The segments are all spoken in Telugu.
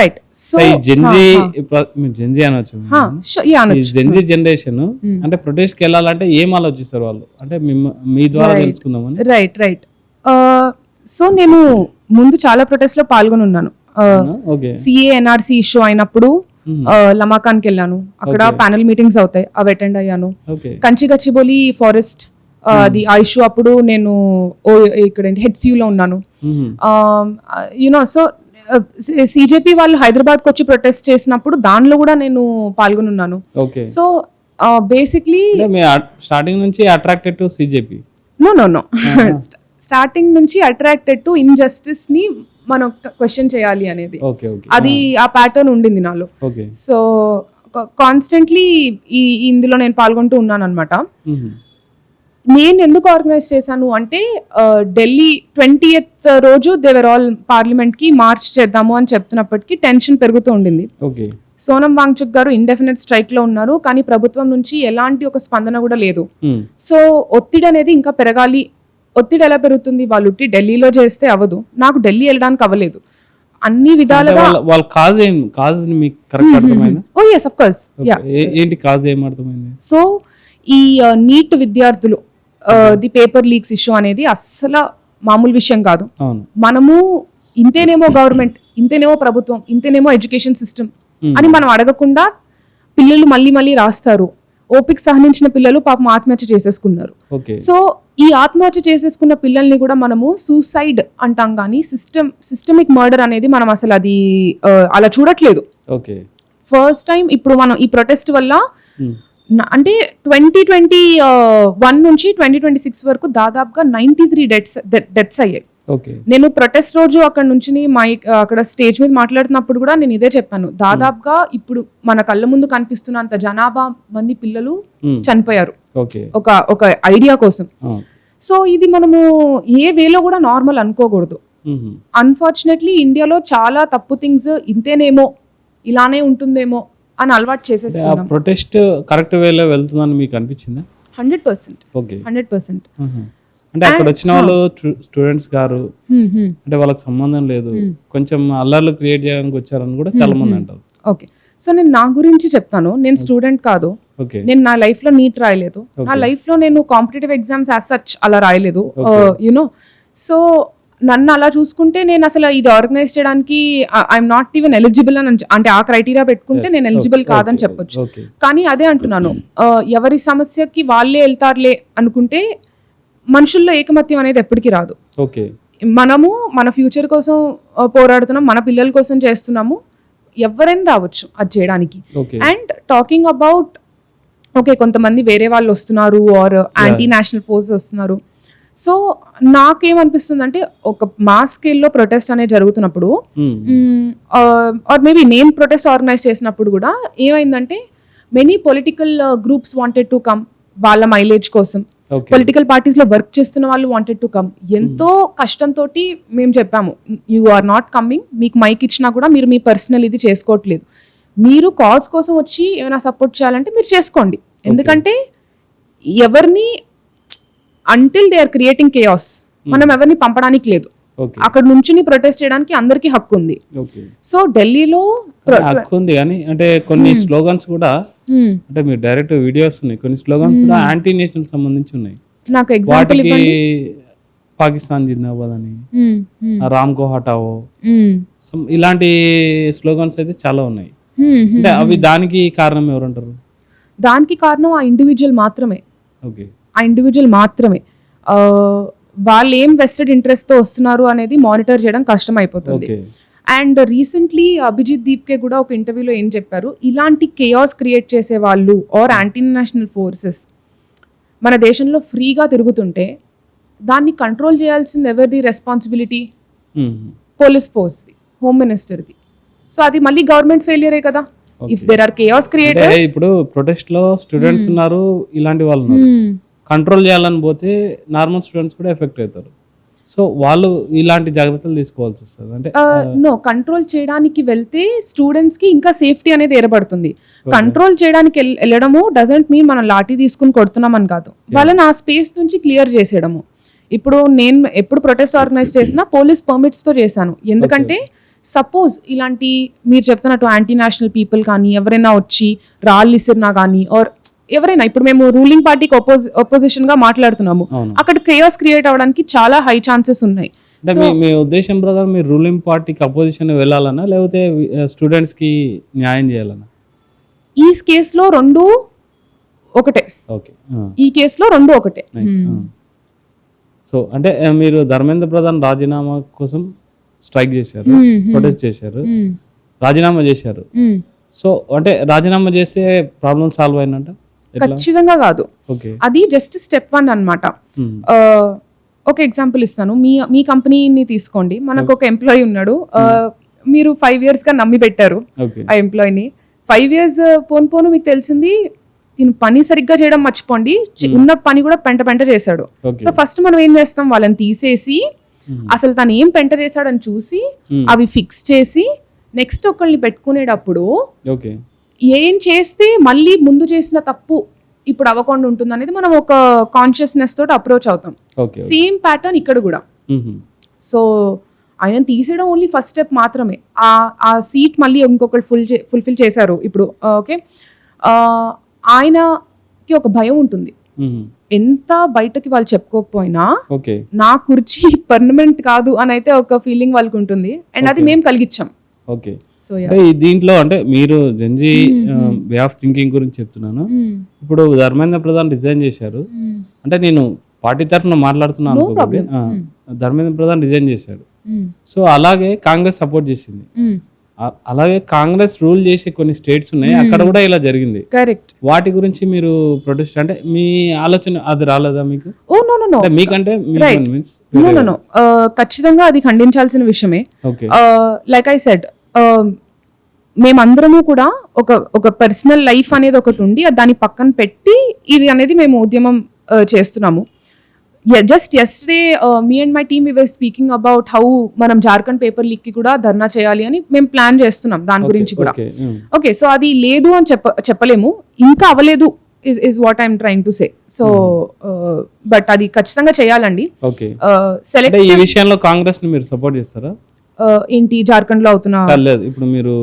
రైట్. సో జెన్జీ అనొచ్చు. ఈ జెన్జీ జనరేషన్ అంటే ప్రొటెస్ట్ కి వెళ్ళాలంటే ఏం ఆలోచిస్తారు వాళ్ళు, అంటే మీ ద్వారా తెలుసుకుందామని. Right right. సో నేను ముందు చాలా ప్రొటెస్ట్ లో పాల్గొని ఉన్నాను. సిఏ ఎన్ఆర్సీ ఇష్యూ అయినప్పుడు లమాకాన్కి వెళ్ళాను, అక్కడ ప్యానల్ మీటింగ్స్ అవుతాయి, అవి అటెండ్ అయ్యాను. కంచి గచ్చిబౌలి ఫారెస్ట్ అది ఆ ఇష్యూ అప్పుడు నేను ఇక్కడ హెచ్సియు లో ఉన్నాను. యునో సో సిజేపీ వాళ్ళు హైదరాబాద్ కి వచ్చి ప్రొటెస్ట్ చేసినప్పుడు దానిలో కూడా నేను పాల్గొని ఉన్నాను. సో బేసిక్లీ స్టార్టింగ్ నుంచి attracted to CJP? No no no, starting నుంచి అట్రాక్టెడ్ టు ఇన్జస్టిస్ ని మనం క్వశ్చన్ చేయాలి అనేది, అది ఆ ప్యాటర్న్ ఉండింది నాలో. సో కాన్స్టెంట్లీ ఇందులో నేను పాల్గొంటూ ఉన్నాను అనమాట. నేను ఎందుకు ఆర్గనైజ్ చేశాను అంటే ఢిల్లీ 20th రోజు దేవర్ ఆల్ పార్లమెంట్ కి మార్చ్ చేద్దాము అని చెప్తున్నప్పటికీ టెన్షన్ పెరుగుతూ ఉండింది. సోనం వాంగ్చుక్ గారు ఇండెఫినెట్ స్ట్రైక్ లో ఉన్నారు, కానీ ప్రభుత్వం నుంచి ఎలాంటి ఒక స్పందన కూడా లేదు. సో ఒత్తిడి అనేది ఇంకా పెరగాలి. ఒత్తిడి ఎలా పెరుగుతుంది, వాళ్ళు ఢిల్లీలో చేస్తే అవ్వదు, నాకు ఢిల్లీ వెళ్ళడానికి అవ్వలేదు. అన్ని విధాలుగా సో ఈ నీట్ విద్యార్థులు ది పేపర్ లీక్స్ ఇష్యూ అనేది అస్సలు మామూలు విషయం కాదు. మనము ఇంతేనేమో గవర్నమెంట్, ఇంతేనేమో ప్రభుత్వం, ఇంతేనేమో ఎడ్యుకేషన్ సిస్టమ్ అని మనం అడగకుండా పిల్లలు మళ్ళీ మళ్ళీ రాస్తారు. ఓపిక సహనించిన పిల్లలు పాపం ఆత్మహత్య చేసేసుకున్నారు. సో ఈ ఆత్మహత్య చేసేసుకున్న పిల్లల్ని కూడా మనము సూసైడ్ అంటాం, కానీ సిస్టమిక్ మర్డర్ అనేది మనం అసలు అది అలా చూడట్లేదు. ఫస్ట్ టైం ఇప్పుడు మనం ఈ ప్రొటెస్ట్ వల్ల అంటే 2021 నుంచి 2026 వరకు దాదాపుగా 93 డెత్స్ అయ్యాయి. నేను ప్రొటెస్ట్ రోజు అక్కడ నుంచి అక్కడ స్టేజ్ మీద మాట్లాడుతున్నప్పుడు కూడా నేను ఇదే చెప్పాను, దాదాపుగా ఇప్పుడు మన కళ్ళ ముందు కనిపిస్తున్నంత జనాభా మంది పిల్లలు చనిపోయారు ఒక ఐడియా కోసం. సో ఇది మనము ఏ వేలో కూడా నార్మల్ అనుకోకూడదు. అన్ఫార్చునేట్లీ ఇండియాలో చాలా తప్పు థింగ్స్ ఇంతేనేమో, ఇలానే ఉంటుందేమో అని అలవాటు చేసేసుకున్నాం. ప్రొటెస్ట్ కరెక్ట్ వేలో వెళ్తుందని మీకు అనిపించిందా? 100%. 100%. అంటే అక్కడ వచ్చిన వాళ్ళు స్టూడెంట్స్ గారు అంటే వాళ్ళకి సంబంధం లేదు, కొంచెం అల్లర్లు క్రియేట్ చేయడానికి వచ్చారని కూడా చాలా మంది అంటారు. ఓకే, సో నేను నా గురించి చెప్తాను. నేను స్టూడెంట్ కాదు, నేను నా లైఫ్ లో నీట్ రాయలేదు, నా లైఫ్ లో నేను కాంపిటేటివ్ ఎగ్జామ్స్ యాజ్ సచ్ అలా రాయలేదు, యునో. సో నన్ను అలా చూసుకుంటే నేను అసలు ఇది ఆర్గనైజ్ చేయడానికి ఐఎమ్ నాట్ ఈవెన్ ఎలిజిబుల్ అని, అంటే ఆ క్రైటీరియా పెట్టుకుంటే నేను ఎలిజిబుల్ కాదని చెప్పొచ్చు. కానీ అదే అంటున్నాను, ఎవరి సమస్యకి వాళ్ళే వెళ్తారులే అనుకుంటే మనుషుల్లో ఏకమత్యం అనేది ఎప్పటికీ రాదు. మనము మన ఫ్యూచర్ కోసం పోరాడుతున్నాం, మన పిల్లల కోసం చేస్తున్నాము, ఎవరైనా రావచ్చు అది చేయడానికి. అండ్ టాకింగ్ అబౌట్ ఓకే కొంతమంది వేరే వాళ్ళు వస్తున్నారు ఆర్ యాంటీ నేషనల్ ఫోర్స్ వస్తున్నారు. సో నాకేమనిపిస్తుంది అంటే ఒక మాస్ స్కేల్లో ప్రొటెస్ట్ అనేది జరుగుతున్నప్పుడు ఆర్ మేబీ నేను ప్రొటెస్ట్ ఆర్గనైజ్ చేసినప్పుడు కూడా ఏమైందంటే many political groups wanted to come, వాళ్ళ మైలేజ్ కోసం. పొలిటికల్ పార్టీస్ లో వర్క్ చేస్తున్న వాళ్ళు వాంటెడ్ టు కమ్. ఎంతో కష్టంతో మేము చెప్పాము, యు ఆర్ నాట్ కమింగ్, మీకు మైక్ ఇచ్చినా కూడా మీరు మీ పర్సనల్ ఇది చేసుకోవట్లేదు, మీరు కాజ్ కోసం వచ్చి ఏమైనా సపోర్ట్ చేయాలంటే మీరు చేసుకోండి. ఎందుకంటే ఎవరిని until they are creating chaos మనం ఎవరిని పంపడానికి లేదు, అక్కడ నుంచి ప్రొటెస్ట్ చేయడానికి అందరికీ హక్కు ఉంది. సో ఢిల్లీలో హక్కు ఉంది కానీ అంటే కొన్ని స్లోగన్స్ కూడా, అంటే మీరు డైరెక్ట్ వీడియోస్ ఉన్నాయి, కొన్ని స్లోగన్స్ కూడా యాంటీ నేషనల్ సంబంధించి ఉన్నాయి. నాకు ఎగ్జాంపుల్ ఇవ్వండి. పాకిస్తాన్ జిందాబాద్ అని, రామ్ కో హటావో, ఇలాంటి స్లోగన్స్ అయితే చాలా ఉన్నాయి. అంటే అవి దానికి కారణం ఎవరంటారు? దానికి కారణం ఆ ఇండివిజువల్ మాత్రమే. ఆ ఇండివిజువల్ మాత్రమే వాళ్ళు ఏం వెస్టెడ్ ఇంట్రెస్ట్ తో వస్తున్నారు అనేది మానిటర్ చేయడం కష్టం అయిపోతుంది. అండ్ రీసెంట్లీ అభిజిత్ దీప్కే కూడా ఒక ఇంటర్వ్యూలో ఏం చెప్పారు, ఇలాంటి కేయాస్ క్రియేట్ చేసే వాళ్ళు ఆర్ యాంటీ నేషనల్ ఫోర్సెస్ మన దేశంలో ఫ్రీగా తిరుగుతుంటే దాన్ని కంట్రోల్ చేయాల్సింది ఎవరిది రెస్పాన్సిబిలిటీ? పోలీస్ ఫోర్స్ది, హోమ్ మినిస్టర్ది. సో అది మళ్ళీ గవర్నమెంట్ ఫెయిలియరే కదా. If there are chaos creators, ఇప్పుడు ప్రొటెస్ట్ లో స్టూడెంట్స్ ఉన్నారు, ఇలాంటి వాళ్ళు ఉన్నారు, కంట్రోల్ చేయాలని పోతే నార్మల్ స్టూడెంట్స్ కూడా ఎఫెక్ట్ అవుతారు. సో వాళ్ళు ఇలాంటి జాగ్రత్తలు తీసుకోవాల్సి వస్తుంది. అంటే నో, కంట్రోల్ చేయడానికి వెళ్తే స్టూడెంట్స్ కి ఇంకా సేఫ్టీ అనేది ఏర్పడుతుంది. కంట్రోల్ చేయడానికి వెళ్ళడము డజంట్ మీన్ మనం లాఠీ తీసుకుని కొడుతున్నామని కాదు, వాళ్ళని ఆ స్పేస్ నుంచి క్లియర్ చేసేయడము. ఇప్పుడు నేను ఎప్పుడు ప్రొటెస్ట్ ఆర్గనైజ్ చేసినా పోలీస్ పర్మిట్స్ తో చేశాను, ఎందుకంటే సపోజ్ ఇలాంటి మీరు చెప్తున్నట్టు యాంటీ నేషనల్ పీపుల్ కానీ ఎవరైనా వచ్చి రాళ్ళు ఇసిరినా కానీ ఆర్ ఎవరైనా ఇప్పుడు మేము రూలింగ్ పార్టీకి ఒపోజిషన్ గా మాట్లాడుతున్నాము, అవును. అక్కడ కేయాస్ క్రియేట్ అవ్వడానికి చాలా హై ఛాన్సెస్ ఉన్నాయి. అంటే మీ ఉద్దేశం ప్రకారం మీరు రూలింగ్ పార్టీకి అపోజిషన్ వెళ్ళాలన్నా లేకపోతే స్టూడెంట్స్ కి న్యాయం చేయాలన్నా? ఈ కేసులో రెండు ఒకటే. ఓకే, ఈ కేసులో రెండు ఒకటే. సో అంటే మీరు ధర్మేంద్ర ప్రధాన్ రాజీనామా కోసం స్ట్రైక్ చేశారు, ప్రొటెస్ట్ చేశారు, రాజీనామా చేశారు. సో అంటే రాజీనామా చేస్తే ప్రాబ్లం సాల్వ్ అయినట్ట? ఖచ్చితంగా కాదు. ఓకే, అది జస్ట్ స్టెప్ 1 అన్నమాట. ఒక ఎగ్జాంపుల్ ఇస్తాను. మీ కంపెనీని తీసుకోండి. మనకు ఒక ఎంప్లాయీ ఉన్నాడు. మీరు 5 years గా నమ్మి పెట్టారు ఆ ఎంప్లాయీని. 5 years పోను మీకు తెలిసింది దీని పని సరిగ్గా చేయడం మర్చిపోండి, ఉన్న పని కూడా పెంట చేశాడు. సో ఫస్ట్ మనం ఏం చేస్తాం, వాళ్ళని తీసేసి అసలు తను ఏం పెంట చేశాడని చూసి అవి ఫిక్స్ చేసి నెక్స్ట్ ఒకళ్ళని పెట్టుకునేటప్పుడు ఏం చేస్తే మళ్ళీ ముందు చేసిన తప్పు ఇప్పుడు అవ్వకుండా ఉంటుంది అనేది మనం ఒక కాన్షియస్నెస్ తోటి అప్రోచ్ అవుతాం. సేమ్ ప్యాటర్న్ ఇక్కడ కూడా. సో ఆయన తీసేయడం ఓన్లీ ఫస్ట్ స్టెప్ మాత్రమే. ఆ సీట్ మళ్ళీ ఇంకొకరు ఫుల్ఫిల్ చేశారు ఇప్పుడు. ఓకే, ఆయనకి ఒక భయం ఉంటుంది. ఎంత బయటకి వాళ్ళు చెప్పుకోకపోయినా నా కుర్చీ పర్మనెంట్ కాదు అని అయితే ఒక ఫీలింగ్ వాళ్ళకి ఉంటుంది. అండ్ అది మేము కలిగించాం. ఓకే, సో దీంట్లో అంటే మీరు జెన్జీ వే ఆఫ్ థింకింగ్ గురించి చెప్తున్నాను. ఇప్పుడు ధర్మేంద్ర ప్రధాన్ రిజైన్ చేశారు అంటే నేను పార్టీ తరఫున మాట్లాడుతున్నాను. ధర్మేంద్ర ప్రధాన్ రిజైన్ చేశాడు. సో అలాగే కాంగ్రెస్ సపోర్ట్ చేసింది. అలాగే కాంగ్రెస్ రూల్ చేసే కొన్ని స్టేట్స్ ఉన్నాయి, అక్కడ కూడా ఇలా జరిగింది. కరెక్ట్. వాటి గురించి మీరు ప్రొటెస్ట్ అంటే మీ ఆలోచన అది రాలేదా మీకు? మీకంటే ఖచ్చితంగా అది ఖండించాల్సిన విషయమే. లైక్ ఐ సెడ్, మేమందరము కూడా ఒక పర్సనల్ లైఫ్ అనేది ఒకటి ఉండి దాన్ని పక్కన పెట్టి ఇది అనేది మేము ఉద్యమం చేస్తున్నాము. Just yesterday me and my team we were speaking about how మనం జార్ఖండ్ పేపర్ లీక్ కి కూడా ధర్నా చేయాలి అని మేము ప్లాన్ చేస్తున్నాం దాని గురించి కూడా. ఓకే, సో అది లేదు అని చెప్పలేము, ఇంకా అవ్వలేదు is what I'm trying to say. So but అది ఖచ్చితంగా చేయాలండి. సెలెక్ట్ ఈ విషయంలో కాంగ్రెస్ ని మీరు సపోర్ట్ చేస్తారా? ఏంటి జార్ఖండ్ లో అవుతున్నా? లేదు, ఇప్పుడు మీరు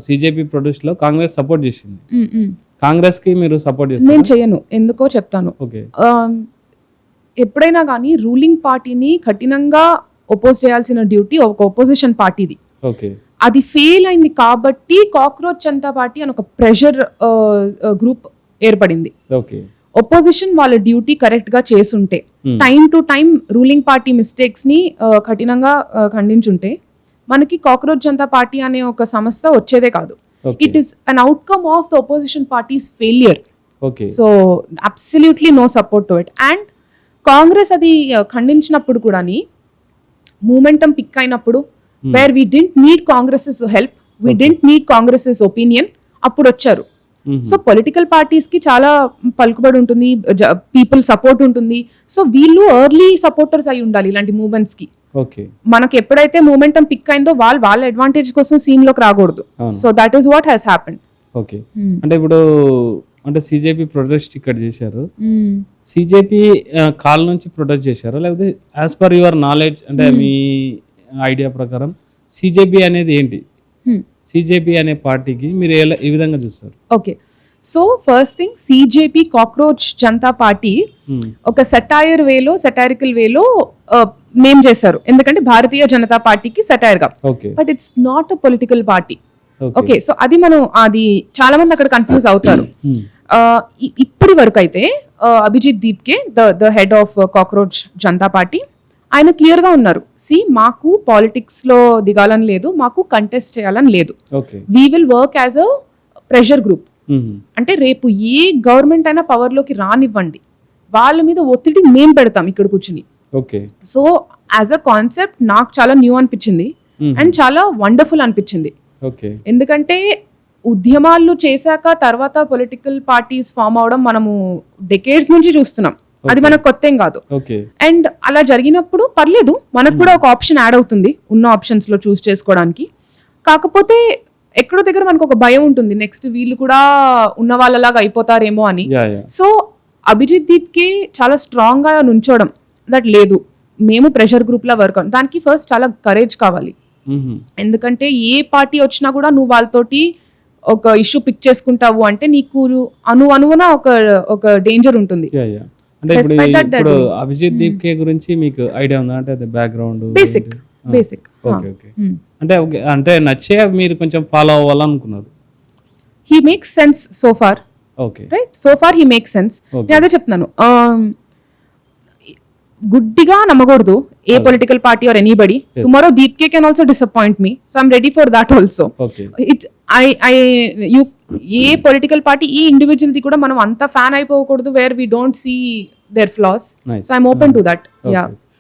సిజేపీ ప్రొటెస్ట్ లో కాంగ్రెస్ సపోర్ట్ చేసింది, కాంగ్రెస్ కి మీరు సపోర్ట్ చేస్తారు? నేను చేయను, ఎందుకో చెప్తాను. ఎప్పుడైనా కానీ రూలింగ్ పార్టీని కఠినంగా ఒపోజ్ చేయాల్సిన డ్యూటీ ఒక ఒపోజిషన్ పార్టీది. అది ఫెయిల్ అయింది కాబట్టి కాక్రోచ్ జనతా పార్టీ అని ఒక ప్రెషర్ గ్రూప్ ఏర్పడింది. ఒపోజిషన్ వాళ్ళ డ్యూటీ కరెక్ట్ గా చేసుంటే, time to time ruling party mistakes ని కఠినంగా ఖండించుంటే మనకి కాక్రోచ్ జనతా పార్టీ అనే ఒక సంస్థ వచ్చేదే కాదు. It is an outcome of the opposition parties failure. So absolutely no support to it. And Congress అది ఖండించినప్పుడు కూడా మూమెంటం పిక్ అయినప్పుడు where we didn't need Congress's help, we didn't need Congress's opinion, అప్పుడు వచ్చారు. సో పొలిటికల్ పార్టీస్ కి చాలా పలుకుబడి ఉంటుంది, పీపుల్ సపోర్ట్ ఉంటుంది. సో వీళ్ళు ఎర్లీ సపోర్టర్స్ అయి ఉండాలి ఇలాంటి మూవ్మెంట్స్ కి. మనకి ఎప్పుడైతే మూమెంటం పిక్ అయిందో వాళ్ళ అడ్వాంటేజ్ కోసం సీన్ లోకి రాకూడదు. So that is what has happened. Okay, అంటే ఇప్పుడు అంటే సిజేపీ ప్రొటెస్ట్ ఇక్కడ చేశారు, సిజేపీ కాల్ నుంచి ప్రొటెస్ట్ చేశారు, లేకపోతే యాజ్ పర్ యువర్ నాలెడ్జ్ అంటే మీ ఐడియా ప్రకారం సిజేపీ అనేది ఏంటి? సిజేపీ అనే పార్టీకి మీరు ఏ విధంగా చూస్తారు? Okay, so first thing, CJP Cockroach Janata Party ఒక సెటైరికల్ వేలో నేమ్ చేశారు, ఎందుకంటే భారతీయ జనతా పార్టీకి సెటైర్ గా. But it's not a political party. Okay, so అది చాలా మంది అక్కడ కన్ఫ్యూజ్ అవుతారు. ఇప్పటి వరకు అయితే Abhijit Dipke the head of Cockroach Janata Party, ఆయన క్లియర్ గా ఉన్నారు. మాకు పాలిటిక్స్ లో దిగాలని లేదు, మాకు కంటెస్ట్ చేయాలని లేదు, we will work as a pressure group. అంటే రేపు ఏ గవర్నమెంట్ అయినా పవర్ లోకి రానివ్వండి, వాళ్ళ మీద ఒత్తిడి మేం పెడతాం ఇక్కడ కూర్చుని. సో యాజ్ అ కాన్సెప్ట్ నాకు చాలా న్యూ అనిపించింది అండ్ చాలా వండర్ఫుల్ అనిపించింది. ఎందుకంటే ఉద్యమాలు చేశాక తర్వాత పొలిటికల్ పార్టీస్ ఫామ్ అవడం మనము డెకేడ్స్ నుంచి చూస్తున్నాం, అది మనకు కొత్త ఏం కాదు. అండ్ అలా జరిగినప్పుడు పర్లేదు, మనకు కూడా ఒక ఆప్షన్ యాడ్ అవుతుంది ఉన్న ఆప్షన్స్ లో చూస్ చేసుకోవడానికి. కాకపోతే ఎక్కడో దగ్గర మనకు ఒక భయం ఉంటుంది, నెక్స్ట్ వీళ్ళు కూడా ఉన్న వాళ్ళలాగా అయిపోతారేమో అని. సో అభిజిత్ దీప్ కి చాలా స్ట్రాంగ్ గా నుంచోవడం, దట్ లేదు మేము ప్రెషర్ గ్రూప్ లా వర్క్, దానికి ఫస్ట్ చాలా కరేజ్ కావాలి. ఎందుకంటే ఏ పార్టీ వచ్చినా కూడా నువ్వు వాళ్ళతోటి ఒక ఇష్యూ పిక్ చేసుకుంటావు అంటే నీకు అనువున ఒక డేంజర్ ఉంటుంది. అంటే ఇప్పుడు అభిజిత్ దీప్కే గురించి మీకు ఐడియా ఉందా? అంటే బ్యాక్గ్రౌండ్ బేసిక్ ఓకే ఓకే అంటే నచ్చే మీరు కొంచెం ఫాలో అవ్వాలనుకున్నారు. He makes sense so far. Okay right, so far he makes sense. నేను అదే చెప్తున్నాను, గుడ్డిగా నమ్మకూడదు ఏ political party or anybody. Tomorrow Dipke can also disappoint me, so I'm ready for that also. It's a political party ఈ ఇండివిజువల్ ది కూడా మనం అంత ఫ్యాన్ అయిపోకూడదు where we don't see their flaws. So I'm open to that. Yeah.